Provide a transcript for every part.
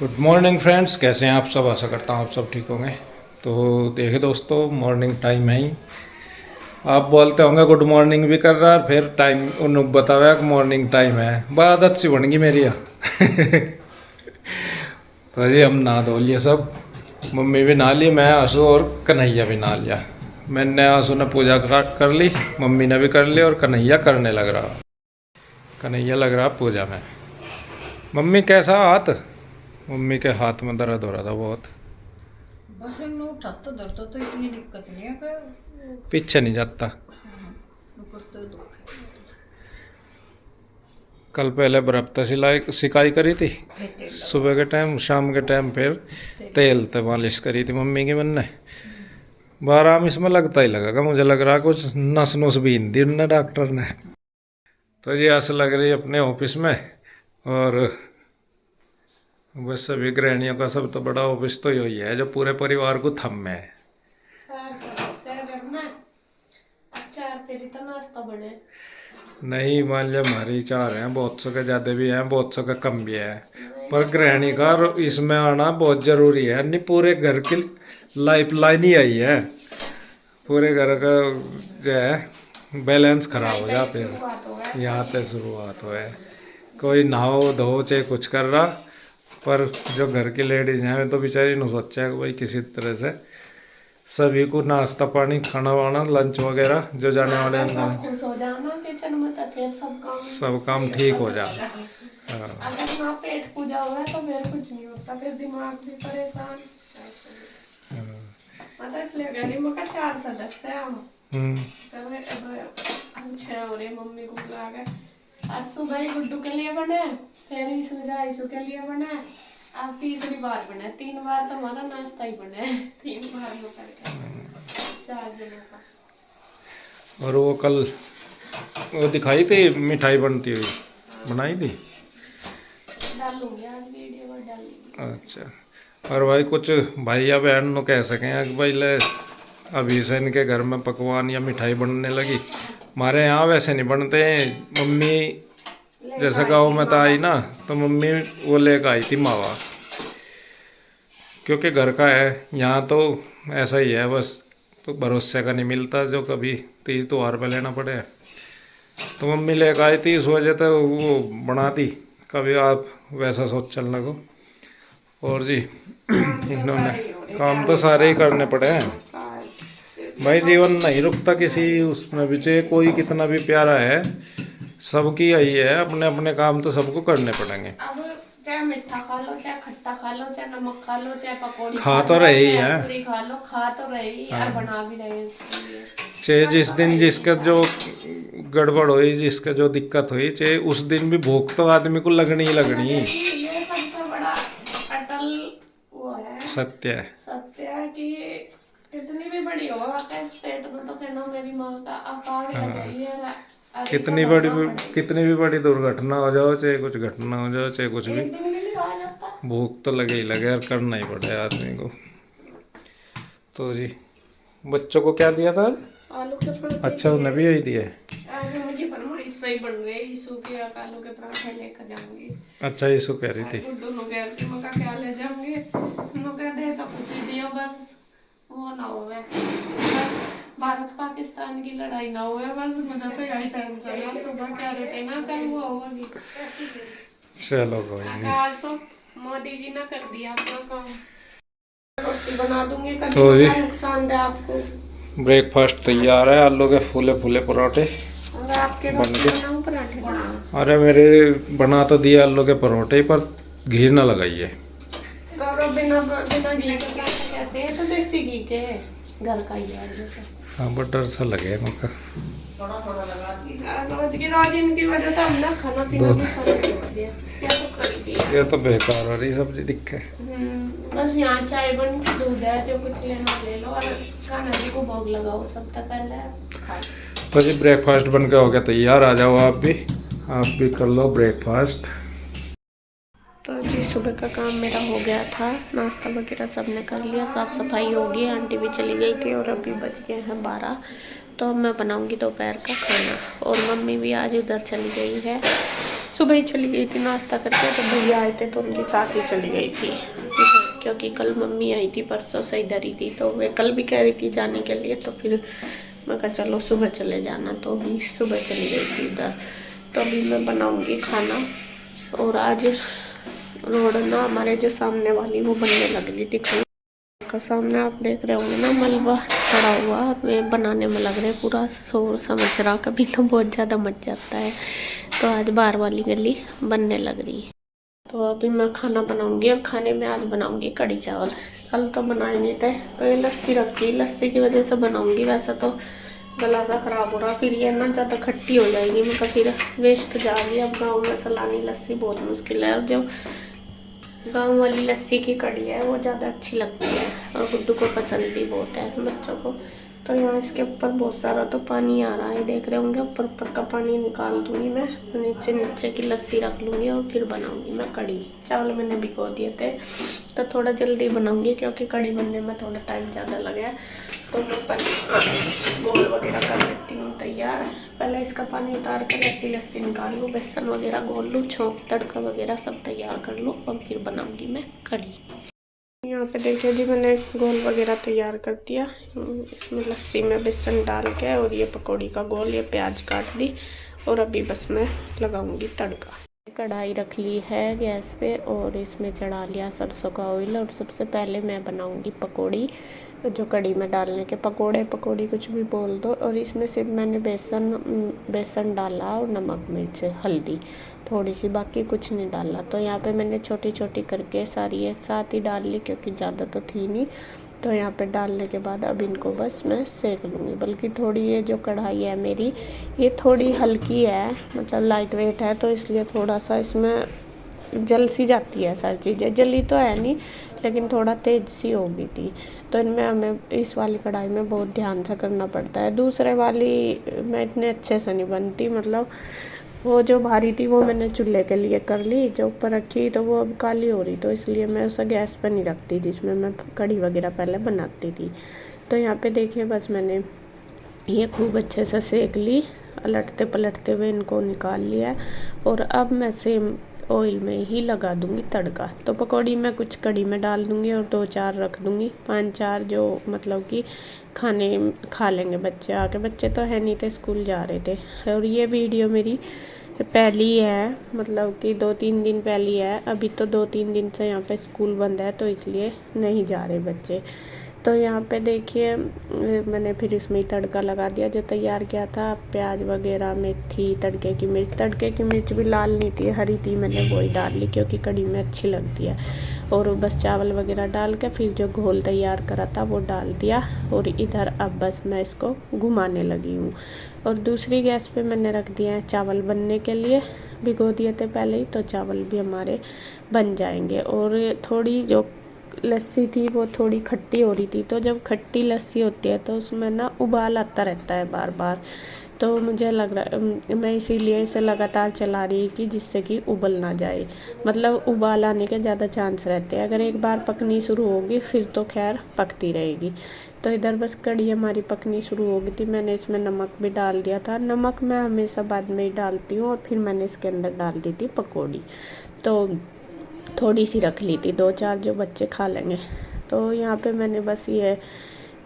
Good morning friends, कैसे हैं आप सब। आशा करता हूँ आप सब ठीक होंगे। तो देखिए दोस्तों, मॉर्निंग टाइम है ही। आप बोलते होंगे गुड मॉर्निंग भी कर रहा है, फिर टाइम उन्होंने बताया कि मॉर्निंग टाइम है। बड़ा आदत सी बन गई मेरी तो जी हम नहा धो लिए सब। मम्मी भी नहा ली, मैं आंसू और कन्हैया भी नहा लिया। मैंने आंसू ने पूजा कर ली, मम्मी ने भी कर ली और कन्हैया करने लग रहा। कन्हैया लग रहा पूजा में। मम्मी कैसा हाथ? मम्मी के हाथ में दर्द हो रहा था बहुत। बस इन उठाता धरता तो इतनी दिक्कत नहीं है पर पीछे नहीं जाता। ऊपर तो दुख है। कल पहले बरप्ता सिलाई सिकाई करी थी, फिर तेल सुबह के टाइम, शाम के टाइम फिर तेल से मालिश करी थी मम्मी की मैंने। आराम इसमें लगता ही लगेगा, मुझे लग रहा कुछ नस नुस बीन दी उनने, डॉक्टर ने। तो ये आस लग रही अपने ऑफिस में। और बस सभी गृहिणियों का सब तो बड़ा ऑफिस तो यही है जो पूरे परिवार को थम में है। चार सदस्य है घर में। अब चार फिर इतना नाश्ता बने। नहीं, मान लिया हमारी चार हैं, बहुत सौ के ज़्यादा भी हैं, बहुत सौ के कम भी है। पर गृहिणी का इसमें आना बहुत ज़रूरी है, नहीं पूरे घर की लाइफ लाइन ही आई है। पूरे घर का जो है बैलेंस खराब हो जा फिर। यहाँ पे शुरुआत हो है, कोई नहाओ धो चाहे कुछ कर रहा, पर जो घर की लेडीज हैं तो बेचारी ने सोचा है कि भाई किसी तरह से सभी को नाश्ता पानी खाना वाना लंच वगैरह जो जाने वाले हैं सब खुश हो जाना किचन में तो फिर सब काम ठीक हो जा। अगर ना पेट पूजा हुआ तो फिर कुछ नहीं होता, फिर दिमाग भी परेशान। मतलब इसलिए गरीब में का चार सदस्य है हम। चलो हम 6 हो रहे, मम्मी को बुला के आज सुबह ही गुड्डू के लिए बने, फिर ईसु के लिए बने, अब तीसरी बार बने। 3 बार तो हमारा नाश्ता ही बने, 3 बार में करके 4 जनों का। और वो कल वो दिखाई थी मिठाई बनती हुई, बनाई थी। डालूंगी आज वीडियो में डालूंगी। अच्छा। और भाई कुछ भाई या बहन नो कह सकें कि भाई ले अभी से इनके घर में पकवान या मिठाई बनने लगी। हमारे यहाँ वैसे नहीं बनते हैं। मम्मी जैसे गाँव में तो आई ना, तो मम्मी वो लेकर आई थी मावा, क्योंकि घर का है। यहाँ तो ऐसा ही है बस, तो भरोसे का नहीं मिलता जो कभी तीज त्योहार पे लेना पड़े। तो मम्मी लेकर आई थी, इस वजह से वो बनाती। कभी आप वैसा सोच चलने को। और जी इन्होंने काम तो सारे ही करने पड़े हैं भाई, जीवन नहीं रुकता किसी उसमें भी, चाहे कोई कितना भी प्यारा है, सबकी यही है, अपने अपने काम तो सबको करने पड़ेंगे। अब चाहे मीठा खा लो, चाहे खट्टा खा लो, चाहे नमक खा लो, चाहे पकौड़ी खा तो रहे ही है, पूरी खा लो, खा तो रहे ही और बना भी रहे हैं। चाहे जिस दिन जिसका जो गड़बड़ हुई, जिसका जो दिक्कत हुई, चाहे उस दिन भी भूख तो आदमी को लगनी ही लगनी। ये सबसे बड़ा अटल वो है, सत्य है। सत्य है कि कितनी भी बड़ी हो आपके पेट में तो कहना मेरी माँ का आकार लगाई है। कितनी भी बड़ी दुर्घटना हो जाओ, चाहे कुछ घटना हो जाओ, चाहे कुछ भी, एक दिन भी नहीं खा जाता। भूख तो लगे ही लगे और करना ही पड़े आदमी को। तो जी बच्चों को क्या दिया था आज? आलू के पराठे। अच्छा, उन्हें भी यही दिया है। आज मुझे फरमाइश पे ही बन रहे ईसु के आलू के पराठे लेकर जाऊंगी। अच्छा, यीशु कह रही थी। दोनों कह रहे थे मका क्या ले जाऊंगी, उन्होंने कह दे तो कुछ ही दियो बस वो ना हो भारत पाकिस्तान की लड़ाई ना हुए, बस मुझे तो यही टेंशन है। सुबह कह रहे थे ना कहीं वो होगी। चलो कोई नहीं। आज तो मोदी जी ने कर दिया अपना काम। रोटी बना दूंगी, कभी तो जी नुकसान दे आपको। ब्रेकफास्ट तैयार है, आलू के फूले फूले पराठे और आपके बन रोटी के। बनाऊं पराठे बनाऊं? अरे मेरे बना तो दिए आलू के परोठे, पर घी ना लगाइए। तो बिना बिना घी के पराठे कैसे? ये तो देसी घी के घर का ही है। हाँ, बटर सा लगे मका। रोज की रोज इनकी वजह से हमने खाना पीना भी सब छोड़ दिया। क्या तो कर दिया। ये तो बेकार हो रही सब्जी दिखे। बस यहाँ चाय बन के दूध है, जो कुछ लेना ले लो और खाना जी को भोग लगाओ सब तक पहले खा। तो जी ब्रेकफास्ट बन के हो गया तैयार, आ जाओ आप भी कर लो ब्रेकफास्ट। तो जी सुबह का काम मेरा हो गया था, नाश्ता वगैरह सब ने कर लिया, साफ़ सफाई हो गई, आंटी भी चली गई थी और अभी बज गए हैं 12। तो अब मैं बनाऊंगी दोपहर का खाना और मम्मी भी आज उधर चली गई है सुबह ही चली गई थी नाश्ता करके, तो भैया आए थे तो उनके साथ ही चली गई थी, क्योंकि कल मम्मी आई थी, परसों से इधर ही थी, तो वे कल भी कह रही थी जाने के लिए, तो फिर मैं कहा चलो सुबह चले जाना, तो भी सुबह चली गई थी इधर। तो अभी मैं बनाऊंगी खाना, और आज रोड ना हमारे जो सामने वाली वो बनने लग रही थी का सामने, आप देख रहे होंगे ना मलबा खड़ा हुआ, और वे बनाने में लग रहे, पूरा शोर समझ रहा, कभी तो बहुत ज़्यादा मच जाता है। तो आज बाहर वाली गली बनने लग रही है, तो अभी मैं खाना बनाऊंगी, और खाने में आज बनाऊंगी कढ़ी चावल। कल तो बनाए नहीं थे, तो ये लस्सी रखी, लस्सी की वजह से बनाऊंगी, वैसे तो गला सा ख़राब हो रहा, फिर ये ना ज़्यादा खट्टी हो जाएगी, मतलब फिर वेस्ट जाएगी। अब गाँव में सलानी लस्सी बहुत मुश्किल है, और जो गाँव वाली लस्सी की कढ़ी है वो ज़्यादा अच्छी लगती है, और गुड्डू को पसंद भी बहुत है, बच्चों को। तो यहाँ इसके ऊपर बहुत सारा तो पानी आ रहा है, देख रहे होंगे, ऊपर ऊपर का पानी निकाल दूँगी मैं, नीचे नीचे की लस्सी रख लूँगी, और फिर बनाऊँगी मैं कढ़ी। चावल मैंने भिगो दिए थे, तो थोड़ा जल्दी बनाऊँगी, क्योंकि कढ़ी बनने में थोड़ा टाइम ज़्यादा लगे, तो मैं पहले घोल वगैरह कर लेती हूँ तैयार। पहले इसका पानी उतार कर लस्सी निकाल लूँ, बेसन वगैरह घोल लूँ, छोंक तड़का वगैरह सब तैयार कर लूँ, और फिर बनाऊँगी मैं कढ़ी। यहाँ पे देखिए जी, मैंने घोल वगैरह तैयार कर दिया, इसमें लस्सी में बेसन डाल के, और ये पकौड़ी का घोल, ये प्याज काट दी, और अभी बस मैं लगाऊंगी तड़का। कढ़ाई रख ली है गैस पे, और इसमें चढ़ा लिया सरसों का ऑयल, और सबसे पहले मैं बनाऊंगी पकौड़ी, जो कढ़ी में डालने के पकौड़े, पकौड़ी कुछ भी बोल दो। और इसमें सिर्फ मैंने बेसन डाला, और नमक मिर्च हल्दी थोड़ी सी, बाकी कुछ नहीं डाला। तो यहाँ पे मैंने छोटी छोटी करके सारी एक साथ ही डाल ली, क्योंकि ज़्यादा तो थी नहीं। तो यहाँ पे डालने के बाद अब इनको बस मैं सेक लूँगी। बल्कि थोड़ी ये जो कढ़ाई है मेरी, ये थोड़ी हल्की है, मतलब लाइट वेट है, तो इसलिए थोड़ा सा इसमें जल सी जाती है सारी चीज़ें। जली तो है नहीं, लेकिन थोड़ा तेज सी हो गई थी। तो इनमें हमें इस वाली कढ़ाई में बहुत ध्यान से करना पड़ता है। दूसरे वाली में इतने अच्छे से नहीं बनती, मतलब वो जो भारी थी वो मैंने चूल्हे के लिए कर ली, जो ऊपर रखी तो वो अब काली हो रही, तो इसलिए मैं उसे गैस पर नहीं रखती जिसमें मैं कढ़ी वगैरह पहले बनाती थी। तो यहाँ पे देखिए, बस मैंने ये खूब अच्छे से सेक ली, पलटते पलटते हुए इनको निकाल लिया, और अब मैं सेम ऑयल में ही लगा दूंगी तड़का। तो पकौड़ी मैं कुछ कढ़ी में डाल दूंगी, और 2-4 रख दूंगी, 5-4 जो मतलब कि खाने खा लेंगे बच्चे आके। बच्चे तो है नहीं थे, स्कूल जा रहे थे। और ये वीडियो मेरी पहली है, मतलब कि 2-3 दिन पहली है। अभी तो 2-3 दिन से यहाँ पे स्कूल बंद है, तो इसलिए नहीं जा रहे बच्चे। तो यहाँ पे देखिए, मैंने फिर इसमें ही तड़का लगा दिया जो तैयार किया था, प्याज वगैरह, मेथी, तड़के की मिर्च भी लाल नहीं थी, हरी थी, मैंने वही डाल ली क्योंकि कढ़ी में अच्छी लगती है। और बस चावल वगैरह डाल के फिर जो घोल तैयार करा था वो डाल दिया, और इधर अब बस मैं इसको घुमाने लगी हूँ। और दूसरी गैस पे मैंने रख दिया है चावल बनने के लिए, भिगो दिए थे पहले ही, तो चावल भी हमारे बन जाएंगे। और थोड़ी जो लस्सी थी वो थोड़ी खट्टी हो रही थी, तो जब खट्टी लस्सी होती है तो उसमें ना उबाल आता रहता है बार बार, तो मुझे लग रहा, मैं इसीलिए इसे लगातार चला रही कि जिससे कि उबल ना जाए, मतलब उबाल आने के ज़्यादा चांस रहते हैं। अगर एक बार पकनी शुरू होगी फिर तो खैर पकती रहेगी। तो इधर बस कढ़ी हमारी पकनी शुरू हो गई थी, मैंने इसमें नमक भी डाल दिया था। नमक मैं हमेशा बाद में ही डालती हूँ, और फिर मैंने इसके अंदर डाल दी थी पकौड़ी, तो थोड़ी सी रख ली थी, 2-4 जो बच्चे खा लेंगे। तो यहाँ पे मैंने बस ये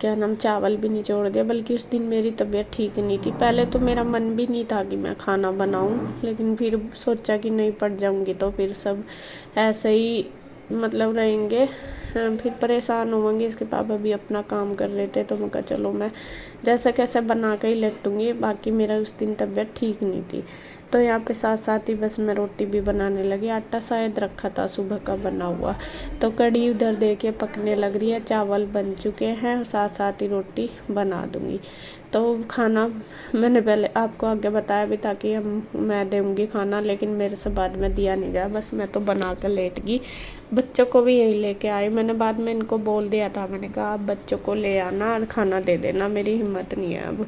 क्या नाम चावल भी निचोड़ दिया, बल्कि उस दिन मेरी तबीयत ठीक नहीं थी। पहले तो मेरा मन भी नहीं था कि मैं खाना बनाऊं, लेकिन फिर सोचा कि नहीं पड़ जाऊंगी तो फिर सब ऐसे ही मतलब रहेंगे, फिर परेशान होंगे। इसके पापा भी अपना काम कर रहे थे, तो मैं कहा चलो मैं जैसे कैसे बना के ही लेटूँगी। बाकी मेरा उस दिन तबीयत ठीक नहीं थी। तो यहाँ पे साथ साथ ही बस मैं रोटी भी बनाने लगी। आटा शायद रखा था सुबह का बना हुआ, तो कढ़ी उधर देखिए पकने लग रही है, चावल बन चुके हैं, और साथ साथ ही रोटी बना दूँगी। तो खाना मैंने पहले आपको आगे बताया भी था कि मैं दूँगी खाना, लेकिन मेरे से बाद में दिया नहीं गया, बस मैं तो बना कर लेट गई। बच्चों को भी यहीं लेके आई, मैंने बाद में इनको बोल दिया था, मैंने कहा आप बच्चों को ले आना और खाना दे देना, मेरी हिम्मत नहीं है अब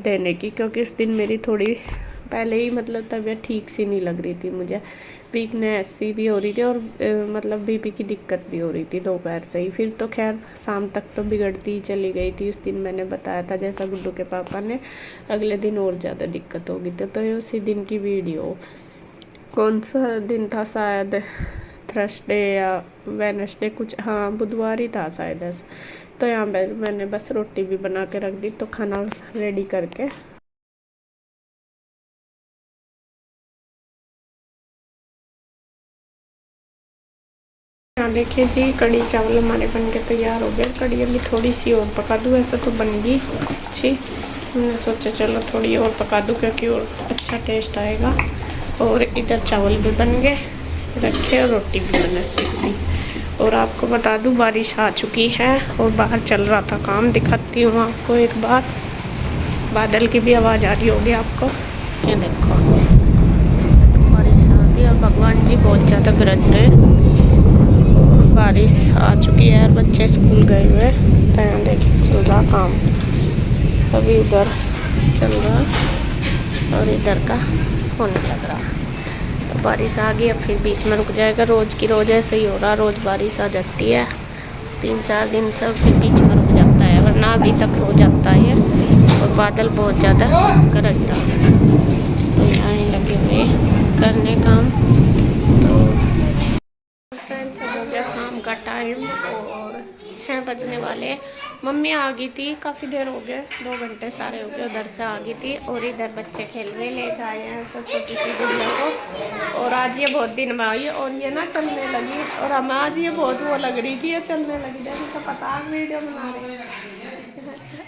देने की, क्योंकि उस दिन मेरी थोड़ी पहले ही मतलब तबीयत ठीक सी नहीं लग रही थी, मुझे वीकनेस सी भी हो रही थी, और मतलब बीपी की दिक्कत भी हो रही थी दोपहर से ही। फिर तो खैर शाम तक तो बिगड़ती ही चली गई थी। उस दिन मैंने बताया था जैसा गुड्डू के पापा ने, अगले दिन और ज़्यादा दिक्कत हो गई थी। तो ये उसी दिन की वीडियो। कौन सा दिन था, शायद थर्सडे या वेनसडे कुछ, हाँ बुधवार ही था शायद ऐसा। तो यहाँ पे मैंने बस रोटी भी बना के रख दी, तो खाना रेडी करके यहाँ देखिए जी, कड़ी चावल हमारे बन के तैयार हो गए। कड़ी अभी थोड़ी सी और पका दूँ, ऐसा तो बन गई अच्छी। मैंने सोचा चलो थोड़ी और पका दूँ क्योंकि और अच्छा टेस्ट आएगा। और इधर चावल भी बन गए रखे और रोटी भी बना सीख दी। और आपको बता दूँ बारिश आ चुकी है और बाहर चल रहा था काम, दिखाती हूँ आपको एक बार। बादल की भी आवाज़ आ रही होगी आपको, ये देखो बारिश आ गई और भगवान जी बहुत ज़्यादा गरज रहे। बारिश आ चुकी है और बच्चे स्कूल गए हुए। तो यहाँ देखिए चल रहा काम, अभी उधर चल रहा और इधर का होने लग रहा। तो बारिश आ गई, अब फिर बीच में रुक जाएगा। रोज़ की रोज़ ऐसे ही हो रहा, रोज़ बारिश आ जाती है, 3-4 दिन से फिर बीच में रुक जाता है, वरना अभी तक हो जाता है। और बादल बहुत ज़्यादा गरज रहा है, तो यहाँ ही लगे हुए करने काम। हो गया शाम का टाइम और 6 बजने वाले। मम्मी आ गई थी, काफ़ी देर हो गए, 2 घंटे सारे हो गए, उधर से आ गई थी। और इधर बच्चे खेल रहे, ले आए हैं सब छोटी सी गुड़िया को। और आज ये बहुत दिन में आई और ये ना चलने लगी। और हम आज ये बहुत वो लग रही थी, ये चलने लगी, जैसे तो पता वीडियो बना रहे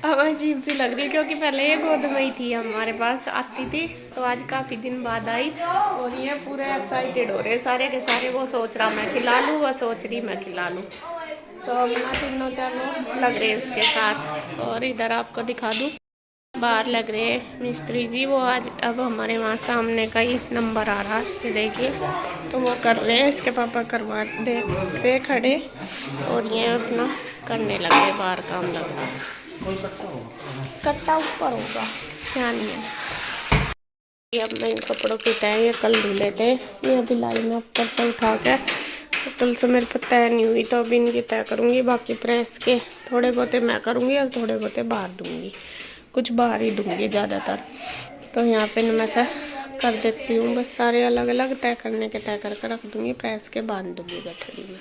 अब अजीब सी लग रही, क्योंकि पहले ये गोद में ही थी, हमारे पास आती थी। तो आज काफ़ी दिन बाद आई और ये पूरे एक्साइटेड हो रहे सारे के सारे। वो सोच रहा मैं खिला लूँ, वो सोच रही मैं खिला लूँ। तो अपना तीनों चारों लग रहे इसके साथ। और इधर आपको दिखा दूँ, बाहर लग रहे मिस्त्री जी, वो आज अब हमारे वहाँ सामने का ही नंबर आ रहा है, ये देखिए। तो वो कर रहे हैं, इसके पापा करवा दे खड़े और ये अपना करने लगे, बाहर काम लग रहा है। कट्टा ऊपर होगा, ध्यान नहीं है। ये अब मैं इन कपड़ों की तय ये कल धुले थे, ये अभी लाई में ऊपर से उठा के। तो कल से मेरे पर तय नहीं हुई, तो अभी इनकी तय करूँगी। बाकी प्रेस के थोड़े बहुते मैं करूँगी और थोड़े बहुते बाहर दूँगी, कुछ बाहर ही दूँगी ज़्यादातर। तो यहाँ पे मैं से कर देती हूँ, बस सारे अलग अलग तय करने के तय करके रख दूँगी, प्रेस के बांध दूँगी गठरी में।